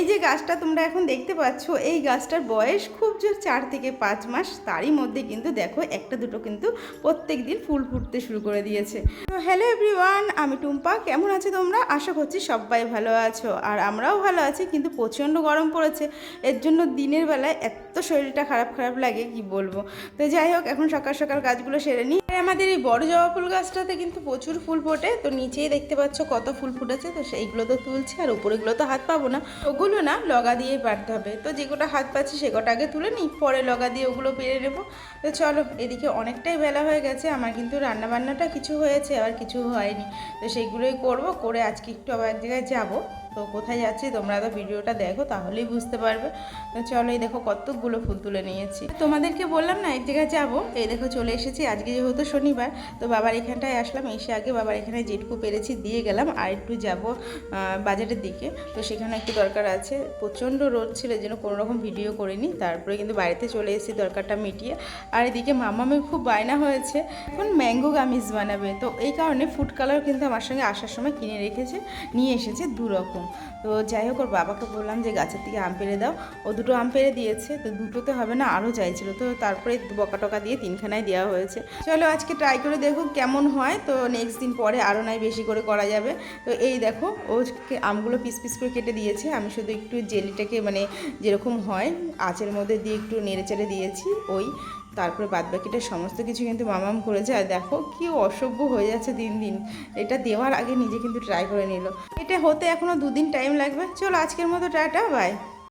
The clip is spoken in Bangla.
এই যে গাছটা তোমরা এখন দেখতে পাচ্ছ, এই গাছটার বয়স খুব জোর 4 থেকে 5 মাস। তারই মধ্যে কিন্তু দেখো একটা দুটো কিন্তু প্রত্যেক দিন ফুল ফুটতে শুরু করে দিয়েছে। তো হ্যালো এভরিওয়ান, আমি টুম্পা। কেমন আছো তোমরা? আশা করছি সবাই ভালো আছো, আর আমরাও ভালো আছি। কিন্তু প্রচণ্ড গরম পড়েছে, এর জন্য দিনের বেলায় এত শরীরটা খারাপ খারাপ লাগে কি বলবো। তো যাই হোক, এখন সকাল সকাল কাজগুলো সেরে নিই। আমাদের এই বড় জবা ফুল গাছটাতে কিন্তু প্রচুর ফুল ফোটে। তো নিচেই দেখতে পাচ্ছ কত ফুল ফুটেছে। তো সেইগুলো তো তুলছি, আর উপরেগুলো তো হাত পাবো না, ওগুলো না লগা দিয়েই পারতে হবে। তো যে কটা হাত পাচ্ছি সে কটা আগে তুলে নিই, পরে লগা দিয়ে ওগুলো পেরে নেবো। তো চলো, এদিকে অনেকটাই বেলা হয়ে গেছে। আমার কিন্তু রান্নাবান্নাটা কিছু হয়েছে, আর কিছু হয়নি। তো সেইগুলোই করব, করে আজকে একটু আবার এক জায়গায় যাবো। তো কোথায় যাচ্ছি তোমরা তো ভিডিওটা দেখো, তাহলেই বুঝতে পারবে। তো চলো, এই দেখো কতগুলো ফুল তুলে নিয়েছি। তোমাদেরকে বললাম না এক জায়গায় যাবো, এই দেখো চলে এসেছি। আজকে যেহেতু শনিবার, তো বাবার এখানটায় আসলাম। এসে আগে বাবার এখানে যেটুকু পেরেছি দিয়ে গেলাম, আর একটু যাবো বাজারের দিকে। তো সেখানে একটু দরকার আছে। প্রচণ্ড রোদ ছিল, এই জন্য কোনো রকম ভিডিও করিনি। তারপরে কিন্তু বাড়িতে চলে এসেছি দরকারটা মিটিয়ে। আর এদিকে মামামের খুব বায়না হয়েছে, এখন ম্যাঙ্গো গামিজ বানাবে। তো এই কারণে ফুড কালার কিন্তু আমার সঙ্গে আসার সময় কিনে রেখেছে, নিয়ে এসেছে 2 রকম। তো যাই হোক, ওর বাবাকে বললাম যে গাছের থেকে আম পেড়ে দাও। ও 2টো আম পেড়ে দিয়েছে। তো 2টোতে হবে না, আরও চাইছিল। তো তারপরে বকা টকা দিয়ে 3খানায় দেওয়া হয়েছে। চলো আজকে ট্রাই করে দেখো কেমন হয়। তো নেক্সট দিন পরে আরও নয় বেশি করে করা যাবে। তো এই দেখো, ওকে আমগুলো পিস পিস করে কেটে দিয়েছে। আমি শুধু একটু জেলিটাকে মানে যেরকম হয় আঁচের মধ্যে দিয়ে একটু নেড়ে চেড়ে দিয়েছি ওই। তারপরে বাদবাকিটা সমস্ত কিছু কিন্তু মামাম করেছে। আর দেখো কি অসভ্য হয়ে যাচ্ছে দিন দিন। এটা দেওয়ার আগে নিজে কিন্তু ট্রাই করে নিল। এটা হতে এখনও 2 দিন টাইম লাগবে। চলো আজকের মতো টাটা, বাই।